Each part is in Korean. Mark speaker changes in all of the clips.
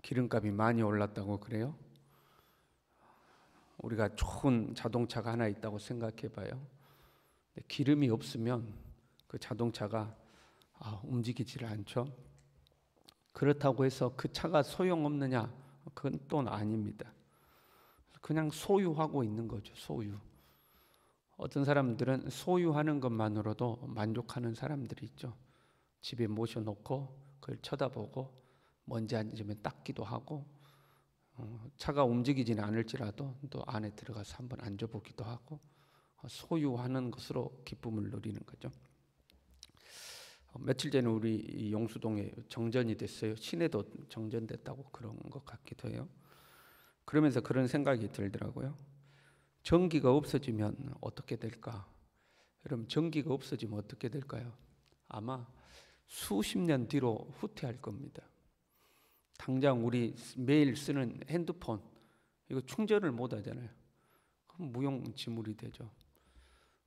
Speaker 1: 기름값이 많이 올랐다고 그래요? 우리가 좋은 자동차가 하나 있다고 생각해 봐요. 기름이 없으면 그 자동차가 움직이질 않죠. 그렇다고 해서 그 차가 소용없느냐? 그건 또 아닙니다. 그냥 소유하고 있는 거죠. 소유. 어떤 사람들은 소유하는 것만으로도 만족하는 사람들이 있죠. 집에 모셔놓고 그걸 쳐다보고 먼지 앉으면 닦기도 하고, 차가 움직이지는 않을지라도 또 안에 들어가서 한번 앉아보기도 하고, 소유하는 것으로 기쁨을 누리는 거죠. 며칠 전에 우리 용수동에 정전이 됐어요. 시내도 정전됐다고 그런 것 같기도 해요. 그러면서 그런 생각이 들더라고요. 전기가 없어지면 어떻게 될까? 여러분, 전기가 없어지면 어떻게 될까요? 아마 수십 년 뒤로 후퇴할 겁니다. 당장 우리 매일 쓰는 핸드폰, 이거 충전을 못 하잖아요. 그럼 무용지물이 되죠.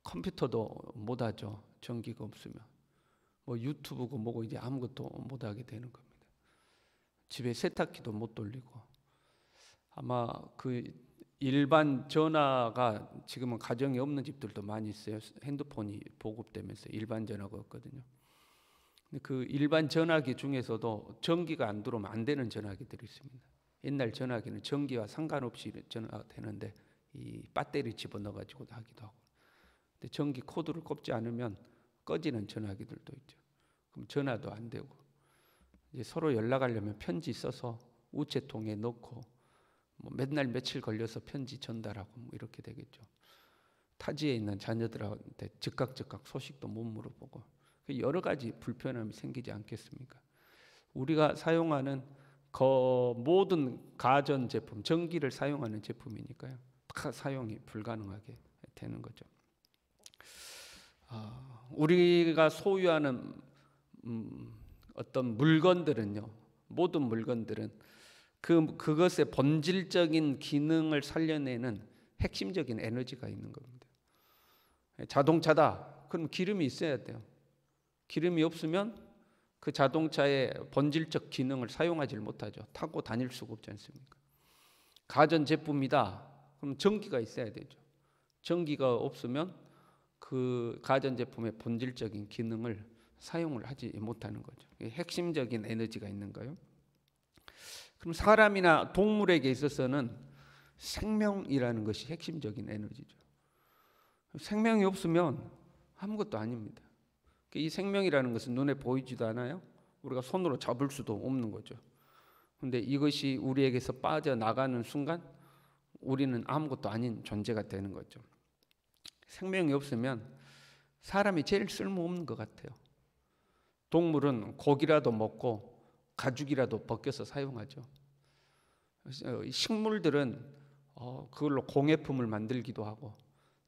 Speaker 1: 컴퓨터도 못 하죠. 전기가 없으면. 뭐 유튜브고 뭐고 이제 아무것도 못 하게 되는 겁니다. 집에 세탁기도 못 돌리고. 아마 그 일반 전화가 지금은 가정에 없는 집들도 많이 있어요. 핸드폰이 보급되면서 일반 전화가 없거든요. 근데 그 일반 전화기 중에서도 전기가 안 들어오면 안 되는 전화기들이 있습니다. 옛날 전화기는 전기와 상관없이 전화가 되는데 이 배터리 집어넣어가지고 하기도 하고. 근데 전기 코드를 꼽지 않으면 꺼지는 전화기들도 있죠. 그럼 전화도 안 되고, 이제 서로 연락하려면 편지 써서 우체통에 넣고 뭐 맨날 며칠 걸려서 편지 전달하고 뭐 이렇게 되겠죠. 타지에 있는 자녀들한테 즉각 소식도 못 물어보고, 여러 가지 불편함이 생기지 않겠습니까? 우리가 사용하는 모든 가전 제품, 전기를 사용하는 제품이니까요. 다 사용이 불가능하게 되는 거죠. 우리가 소유하는 어떤 물건들은요, 모든 물건들은 그것의 본질적인 기능을 살려내는 핵심적인 에너지가 있는 겁니다. 자동차다. 그럼 기름이 있어야 돼요. 기름이 없으면 그 자동차의 본질적 기능을 사용하지 못하죠. 타고 다닐 수가 없지 않습니까? 가전제품이다. 그럼 전기가 있어야 되죠. 전기가 없으면 그 가전제품의 본질적인 기능을 사용을 하지 못하는 거죠. 핵심적인 에너지가 있는 거예요. 그럼 사람이나 동물에게 있어서는 생명이라는 것이 핵심적인 에너지죠. 생명이 없으면 아무것도 아닙니다. 이 생명이라는 것은 눈에 보이지도 않아요. 우리가 손으로 잡을 수도 없는 거죠. 그런데 이것이 우리에게서 빠져나가는 순간 우리는 아무것도 아닌 존재가 되는 거죠. 생명이 없으면 사람이 제일 쓸모없는 것 같아요. 동물은 고기라도 먹고 가죽이라도 벗겨서 사용하죠. 식물들은 그걸로 공예품을 만들기도 하고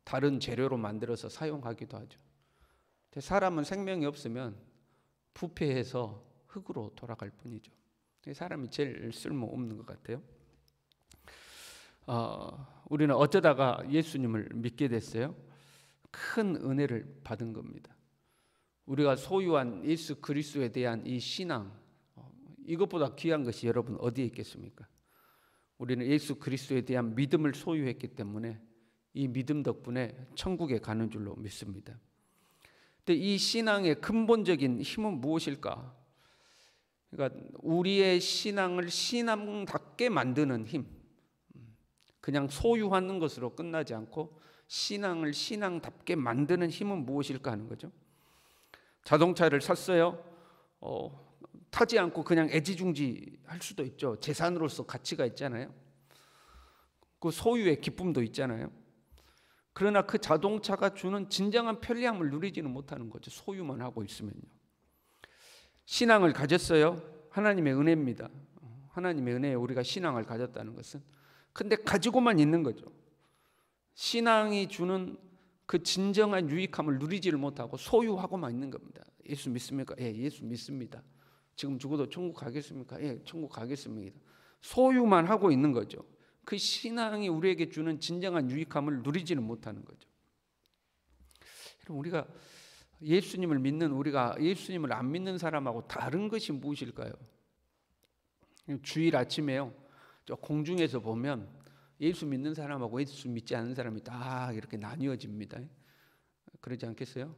Speaker 1: 다른 재료로 만들어서 사용하기도 하죠. 사람은 생명이 없으면 부패해서 흙으로 돌아갈 뿐이죠. 사람이 제일 쓸모없는 것 같아요. 우리는 어쩌다가 예수님을 믿게 됐어요. 큰 은혜를 받은 겁니다. 우리가 소유한 예수 그리스도에 대한 이 신앙, 이것보다 귀한 것이 여러분 어디에 있겠습니까? 우리는 예수 그리스도에 대한 믿음을 소유했기 때문에 이 믿음 덕분에 천국에 가는 줄로 믿습니다. 근데 이 신앙의 근본적인 힘은 무엇일까? 그러니까 우리의 신앙을 신앙답게 만드는 힘, 그냥 소유하는 것으로 끝나지 않고 신앙을 신앙답게 만드는 힘은 무엇일까 하는 거죠. 자동차를 샀어요. 타지 않고 그냥 애지중지 할 수도 있죠. 재산으로서 가치가 있잖아요. 그 소유의 기쁨도 있잖아요. 그러나 그 자동차가 주는 진정한 편리함을 누리지는 못하는 거죠. 소유만 하고 있으면요. 신앙을 가졌어요. 하나님의 은혜입니다. 하나님의 은혜에 우리가 신앙을 가졌다는 것은. 근데 가지고만 있는 거죠. 신앙이 주는 그 진정한 유익함을 누리지를 못하고 소유하고만 있는 겁니다. 예수 믿습니까? 예, 예수 믿습니다. 지금 죽어도 천국 가겠습니까? 예, 천국 가겠습니다. 소유만 하고 있는 거죠. 그 신앙이 우리에게 주는 진정한 유익함을 누리지는 못하는 거죠. 우리가 예수님을 믿는 우리가 예수님을 안 믿는 사람하고 다른 것이 무엇일까요? 주일 아침에요, 저 공중에서 보면 예수 믿는 사람하고 예수 믿지 않는 사람이 딱 이렇게 나뉘어집니다. 그러지 않겠어요?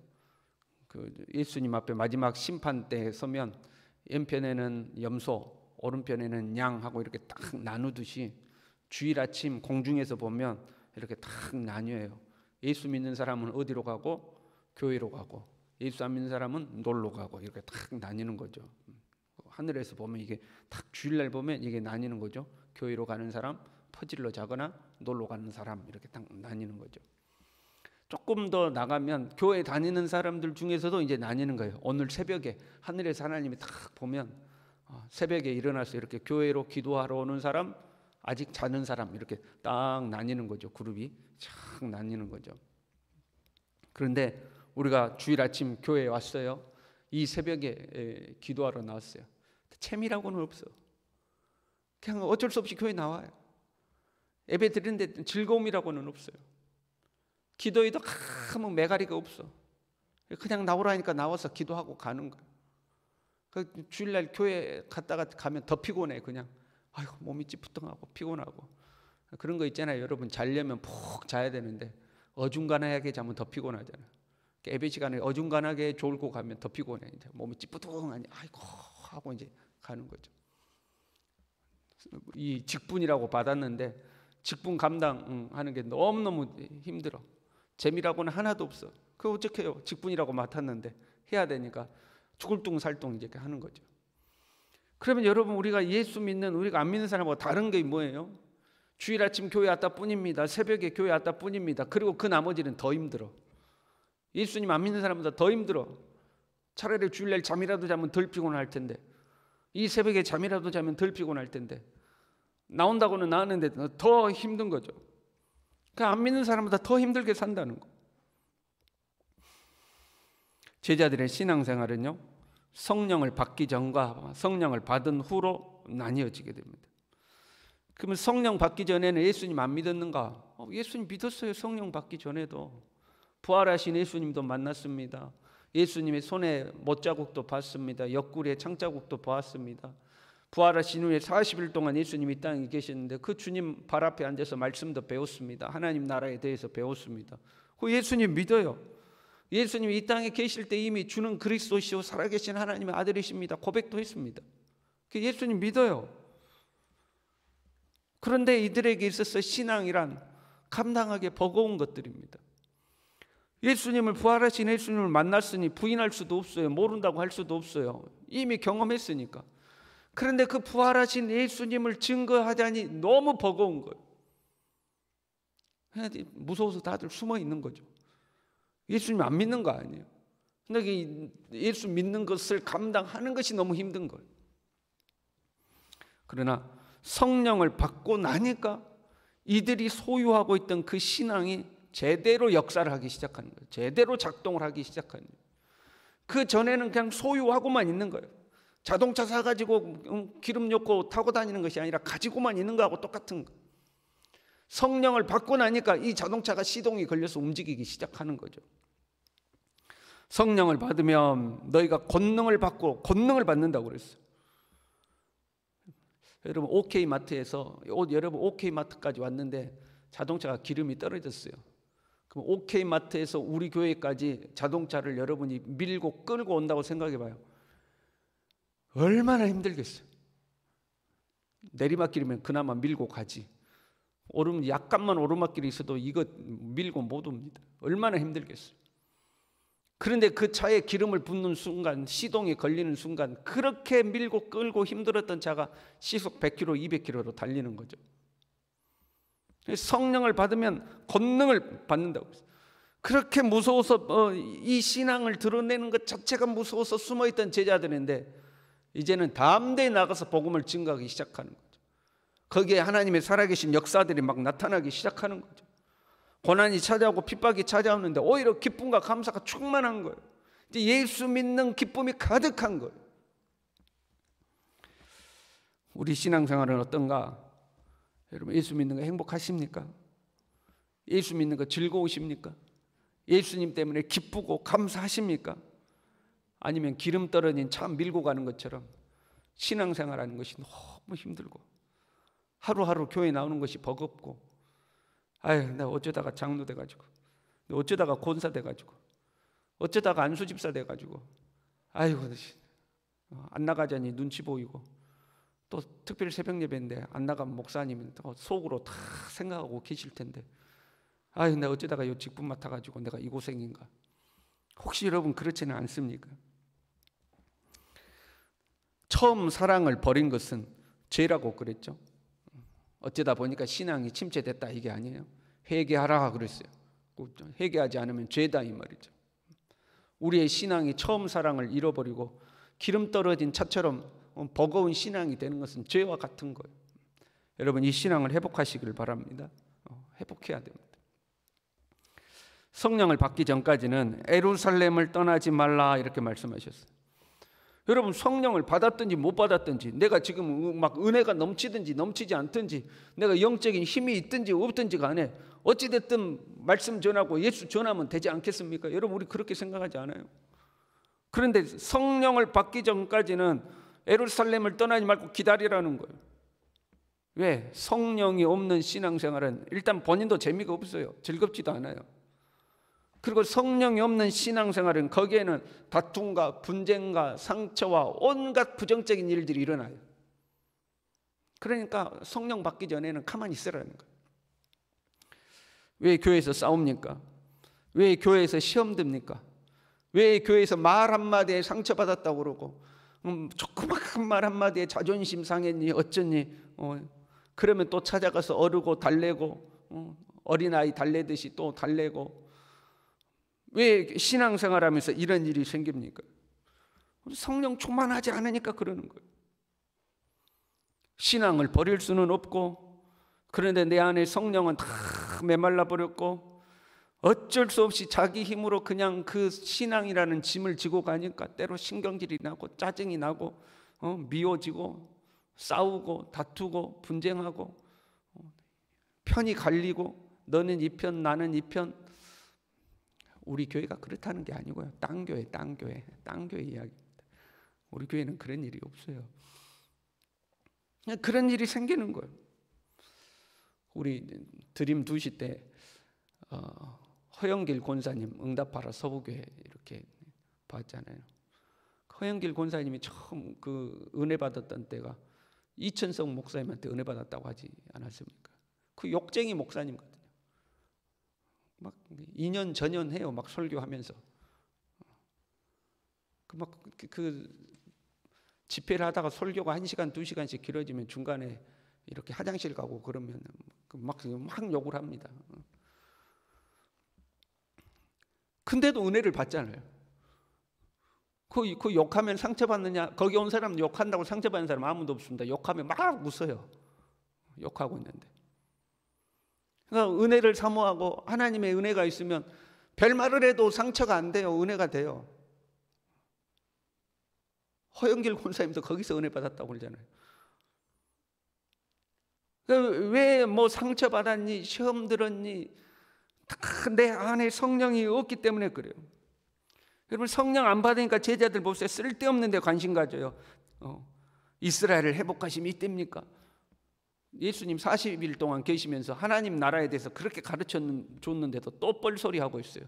Speaker 1: 그 예수님 앞에 마지막 심판 때 서면 왼편에는 염소, 오른편에는 양하고 이렇게 딱 나누듯이 주일 아침 공중에서 보면 이렇게 딱 나뉘어요. 예수 믿는 사람은 어디로 가고 교회로 가고, 예수 안 믿는 사람은 놀러 가고, 이렇게 딱 나뉘는 거죠. 하늘에서 보면 이게 딱 주일날 보면 이게 나뉘는 거죠. 교회로 가는 사람, 퍼질러 자거나 놀러 가는 사람, 이렇게 딱 나뉘는 거죠. 조금 더 나가면 교회 다니는 사람들 중에서도 이제 나뉘는 거예요. 오늘 새벽에 하늘에서 하나님이 딱 보면 새벽에 일어나서 이렇게 교회로 기도하러 오는 사람, 아직 자는 사람, 이렇게 딱 나뉘는 거죠. 그룹이 쫙 나뉘는 거죠. 그런데 우리가 주일 아침 교회에 왔어요. 이 새벽에 기도하러 나왔어요. 재미라고는 없어. 그냥 어쩔 수 없이 교회 나와요. 예배 드리는데 즐거움이라고는 없어요. 기도에도 아무 매가리가 없어. 그냥 나오라니까 나와서 기도하고 가는 거예요. 그 주일날 교회 갔다가 가면 더 피곤해. 그냥 아이고 몸이 찌뿌둥하고 피곤하고 그런 거 있잖아요. 여러분 자려면 푹 자야 되는데 어중간하게 자면 더 피곤하잖아요. 예배 시간에 어중간하게 졸고 가면 더 피곤해. 이제 몸이 찌뿌둥하니 아이고 하고 이제 가는 거죠. 이 직분이라고 받았는데 직분 감당하는 게 너무너무 힘들어. 재미라고는 하나도 없어. 그거 어떻게 해요? 직분이라고 맡았는데 해야 되니까 죽을 둥살둥 이렇게 하는 거죠. 그러면 여러분, 우리가 예수 믿는, 우리가 안 믿는 사람하고 다른 게 뭐예요? 주일 아침 교회 왔다 뿐입니다. 새벽에 교회 왔다 뿐입니다. 그리고 그 나머지는 더 힘들어. 예수님 안 믿는 사람보다 더 힘들어. 차라리 주일날 잠이라도 자면 덜 피곤할 텐데, 이 새벽에 잠이라도 자면 덜 피곤할 텐데, 나온다고는 나왔는데 더 힘든 거죠. 그러니까 안 믿는 사람보다 더 힘들게 산다는 거. 제자들의 신앙생활은요, 성령을 받기 전과 성령을 받은 후로 나뉘어지게 됩니다. 그러면 성령 받기 전에는 예수님 안 믿었는가? 예수님 믿었어요. 성령 받기 전에도 부활하신 예수님도 만났습니다. 예수님의 손에 못자국도 봤습니다. 옆구리에 창자국도 보았습니다. 부활하신 후에 40일 동안 예수님이 이 땅에 계셨는데 그 주님 발 앞에 앉아서 말씀도 배웠습니다. 하나님 나라에 대해서 배웠습니다. 그 예수님 믿어요. 예수님이 이 땅에 계실 때 이미 주는 그리스도시요 살아계신 하나님의 아들이십니다. 고백도 했습니다. 예수님 믿어요. 그런데 이들에게 있어서 신앙이란 감당하기 버거운 것들입니다. 예수님을, 부활하신 예수님을 만났으니 부인할 수도 없어요. 모른다고 할 수도 없어요. 이미 경험했으니까. 그런데 그 부활하신 예수님을 증거하자니 너무 버거운 거예요. 무서워서 다들 숨어 있는 거죠. 예수님 안 믿는 거 아니에요. 근데 예수 믿는 것을 감당하는 것이 너무 힘든 거예요. 그러나 성령을 받고 나니까 이들이 소유하고 있던 그 신앙이 제대로 역사를 하기 시작하는 거예요. 제대로 작동을 하기 시작하는 거예요. 그 전에는 그냥 소유하고만 있는 거예요. 자동차 사가지고 기름 넣고 타고 다니는 것이 아니라 가지고만 있는 거하고 똑같은 거예요. 성령을 받고 나니까 이 자동차가 시동이 걸려서 움직이기 시작하는 거죠. 성령을 받으면 너희가 권능을 받고, 권능을 받는다고 그랬어요. 여러분 OK마트에서, 여러분 OK마트까지 왔는데 자동차가 기름이 떨어졌어요. 그럼 OK마트에서 우리 교회까지 자동차를 여러분이 밀고 끌고 온다고 생각해 봐요. 얼마나 힘들겠어요. 내리막길이면 그나마 밀고 가지. 약간만 오르막길이 있어도 이거 밀고 못 옵니다. 얼마나 힘들겠어요. 그런데 그 차에 기름을 붓는 순간, 시동이 걸리는 순간 그렇게 밀고 끌고 힘들었던 차가 시속 100km, 200km로 달리는 거죠. 성령을 받으면 권능을 받는다고 했어요. 그렇게 무서워서 이 신앙을 드러내는 것 자체가 무서워서 숨어있던 제자들인데 이제는 담대히 나가서 복음을 증거하기 시작하는 거죠. 거기에 하나님의 살아계신 역사들이 막 나타나기 시작하는 거죠. 고난이 찾아오고 핍박이 찾아오는데 오히려 기쁨과 감사가 충만한 거예요. 이제 예수 믿는 기쁨이 가득한 거예요. 우리 신앙생활은 어떤가? 여러분, 예수 믿는 거 행복하십니까? 예수 믿는 거 즐거우십니까? 예수님 때문에 기쁘고 감사하십니까? 아니면 기름 떨어진 차 밀고 가는 것처럼 신앙생활하는 것이 너무 힘들고 하루하루 교회 나오는 것이 버겁고, 아유, 내가 어쩌다가 장로 돼가지고, 어쩌다가 권사 돼가지고, 어쩌다가 안수집사 돼가지고, 아이고 안 나가자니 눈치 보이고, 또 특별히 새벽 예배인데 안 나가면 목사님은 또 속으로 다 생각하고 계실 텐데, 아유, 내가 어쩌다가 이 직분 맡아가지고 내가 이 고생인가. 혹시 여러분 그렇지는 않습니까? 처음 사랑을 버린 것은 죄라고 그랬죠. 어쩌다 보니까 신앙이 침체됐다 이게 아니에요. 회개하라 그랬어요. 회개하지 않으면 죄다 이 말이죠. 우리의 신앙이 처음 사랑을 잃어버리고 기름 떨어진 차처럼 버거운 신앙이 되는 것은 죄와 같은 거예요. 여러분, 이 신앙을 회복하시길 바랍니다. 회복해야 됩니다. 성령을 받기 전까지는 예루살렘을 떠나지 말라 이렇게 말씀하셨어요. 여러분, 성령을 받았든지 못 받았든지, 내가 지금 막 은혜가 넘치든지 넘치지 않든지, 내가 영적인 힘이 있든지 없든지 간에 어찌됐든 말씀 전하고 예수 전하면 되지 않겠습니까? 여러분, 우리 그렇게 생각하지 않아요? 그런데 성령을 받기 전까지는 예루살렘을 떠나지 말고 기다리라는 거예요. 왜? 성령이 없는 신앙생활은 일단 본인도 재미가 없어요. 즐겁지도 않아요. 그리고 성령이 없는 신앙생활은 거기에는 다툼과 분쟁과 상처와 온갖 부정적인 일들이 일어나요. 그러니까 성령 받기 전에는 가만히 있으라는 거예요. 왜 교회에서 싸웁니까? 왜 교회에서 시험 듭니까? 왜 교회에서 말 한마디에 상처받았다고 그러고, 조그마한 말 한마디에 자존심 상했니 어쩌니, 그러면 또 찾아가서 어르고 달래고, 어린아이 달래듯이 또 달래고. 왜 신앙생활하면서 이런 일이 생깁니까? 성령 충만하지 않으니까 그러는 거예요. 신앙을 버릴 수는 없고, 그런데 내 안에 성령은 다 메말라 버렸고, 어쩔 수 없이 자기 힘으로 그냥 그 신앙이라는 짐을 지고 가니까 때로 신경질이 나고 짜증이 나고, 미워지고 싸우고 다투고 분쟁하고, 편이 갈리고, 너는 이 편 나는 이 편. 우리 교회가 그렇다는 게 아니고요. 딴 교회 이야기입니다. 우리 교회는 그런 일이 없어요. 그냥 그런 일이 생기는 거예요. 우리 드림 2시 때 허영길 권사님 응답하라 서부교회 이렇게 봤잖아요. 허영길 권사님이 처음 그 은혜 받았던 때가 이천성 목사님한테 은혜 받았다고 하지 않았습니까? 그 욕쟁이 목사님 같아요. 막 2년 전연해요. 막 설교하면서 그 집회를 하다가 설교가 1시간 2시간씩 길어지면 중간에 이렇게 화장실 가고 그러면 막 욕을 합니다. 근데도 은혜를 받잖아요. 그 욕하면 상처받느냐? 거기 온 사람 욕한다고 상처받는 사람 아무도 없습니다. 욕하면 막 웃어요. 욕하고 있는데. 그러니까 은혜를 사모하고 하나님의 은혜가 있으면 별말을 해도 상처가 안 돼요. 은혜가 돼요. 허영길 권사님도 거기서 은혜 받았다고 그러잖아요. 왜 뭐 상처받았니? 시험 들었니? 내 안에 성령이 없기 때문에 그래요. 여러분, 성령 안 받으니까 제자들 보세요. 쓸데없는 데 관심 가져요. 이스라엘을 회복하심이 이때입니까? 예수님 40일 동안 계시면서 하나님 나라에 대해서 그렇게 가르쳐줬는데도 또 뻘소리 하고 있어요.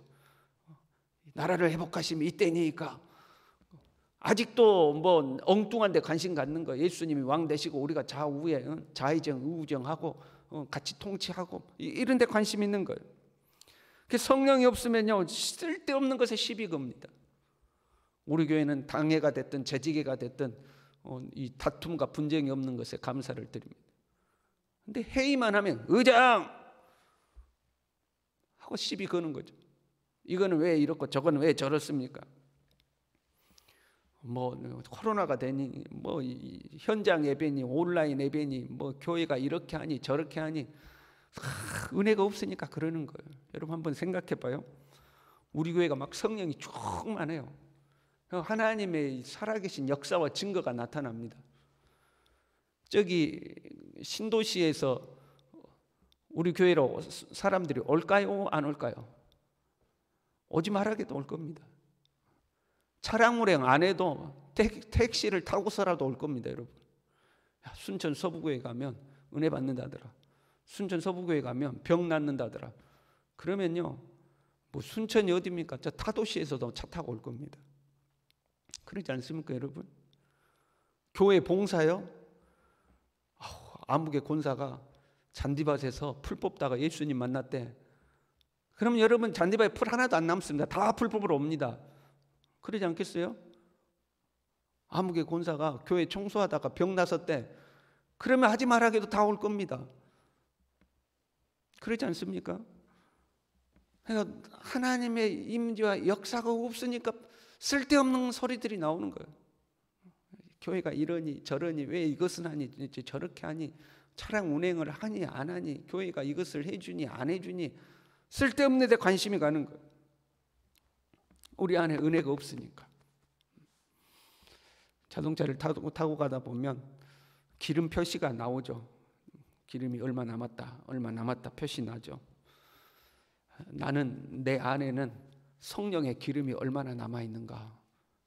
Speaker 1: 나라를 회복하심이 이때니까. 아직도 뭐 엉뚱한 데 관심 갖는 거예요. 예수님이 왕 되시고 우리가 좌우에 좌의정 우정하고 같이 통치하고 이런 데 관심 있는 거예요. 성령이 없으면요 쓸데없는 것에 시비 겁니다. 우리 교회는 당회가 됐든 재직회가 됐든 이 다툼과 분쟁이 없는 것에 감사를 드립니다. 근데 회의만 하면 의장 하고 시비 거는 거죠. 이거는 왜 이렇고 저거는 왜 저렇습니까? 뭐 코로나가 되니 뭐 현장 예배니 온라인 예배니 뭐 교회가 이렇게 하니 저렇게 하니 은혜가 없으니까 그러는 거예요. 여러분 한번 생각해 봐요. 우리 교회가 막 성령이 충만해요. 하나님의 살아계신 역사와 증거가 나타납니다. 저기 신도시에서 우리 교회로 사람들이 올까요? 안 올까요? 오지 말아게도 올 겁니다. 차량 운행 안 해도 택시를 타고서라도 올 겁니다, 여러분. 순천 서부교회 가면 은혜 받는다더라. 순천 서부교회 가면 병 낫는다더라. 그러면요, 뭐 순천이 어디입니까? 저 타도시에서도 차 타고 올 겁니다. 그러지 않습니까, 여러분? 교회 봉사요? 아무개 권사가 잔디밭에서 풀 뽑다가 예수님 만났대. 그럼 여러분 잔디밭에 풀 하나도 안 남습니다. 다 풀 뽑으러 옵니다. 그러지 않겠어요? 아무개 권사가 교회 청소하다가 병 났었대. 그러면 하지 말라고 다 올 겁니다. 그러지 않습니까? 그러니까 하나님의 임재와 역사가 없으니까 쓸데없는 소리들이 나오는 거예요. 교회가 이러니 저러니, 왜 이것은 하니, 저렇게 하니, 차량 운행을 하니 안 하니, 교회가 이것을 해주니 안 해주니, 쓸데없는 데 관심이 가는 거예요. 우리 안에 은혜가 없으니까. 자동차를 타고 가다 보면 기름 표시가 나오죠. 기름이 얼마 남았다 표시 나죠. 나는, 내 안에는 성령의 기름이 얼마나 남아있는가,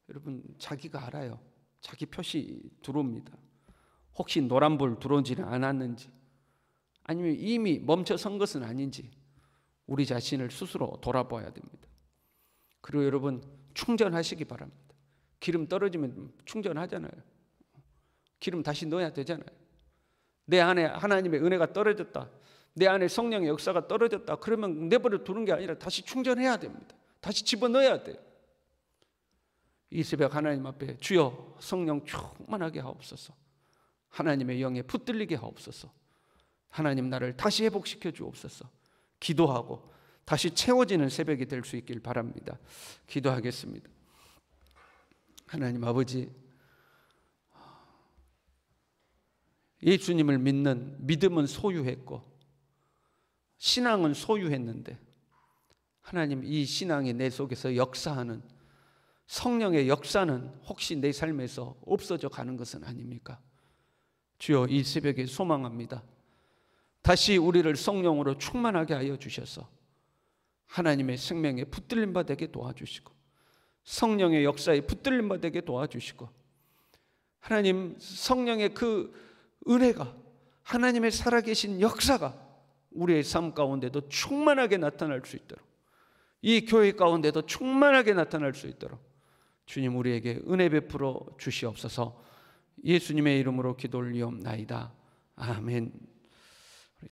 Speaker 1: 여러분 자기가 알아요. 자기 표시 들어옵니다. 혹시 노란불 들어오지는 않았는지, 아니면 이미 멈춰선 것은 아닌지 우리 자신을 스스로 돌아봐야 됩니다. 그리고 여러분 충전하시기 바랍니다. 기름 떨어지면 충전하잖아요. 기름 다시 넣어야 되잖아요. 내 안에 하나님의 은혜가 떨어졌다, 내 안에 성령의 역사가 떨어졌다, 그러면 내버려 두는 게 아니라 다시 충전해야 됩니다. 다시 집어넣어야 돼요. 이 새벽 하나님 앞에 주여 성령 충만하게 하옵소서, 하나님의 영에 붙들리게 하옵소서, 하나님 나를 다시 회복시켜 주옵소서 기도하고 다시 채워지는 새벽이 될 수 있길 바랍니다. 기도하겠습니다. 하나님 아버지, 예수님을 믿는 믿음은 소유했고 신앙은 소유했는데, 하나님 이 신앙이 내 속에서 역사하는 성령의 역사는 혹시 내 삶에서 없어져 가는 것은 아닙니까? 주여 이 새벽에 소망합니다. 다시 우리를 성령으로 충만하게 하여 주셔서 하나님의 생명에 붙들림 바 되게 도와주시고, 성령의 역사에 붙들림 바 되게 도와주시고, 하나님 성령의 그 은혜가, 하나님의 살아계신 역사가 우리의 삶 가운데도 충만하게 나타날 수 있도록, 이 교회 가운데도 충만하게 나타날 수 있도록 주님 우리에게 은혜 베풀어 주시옵소서. 예수님의 이름으로 기도 올리옵나이다. 아멘.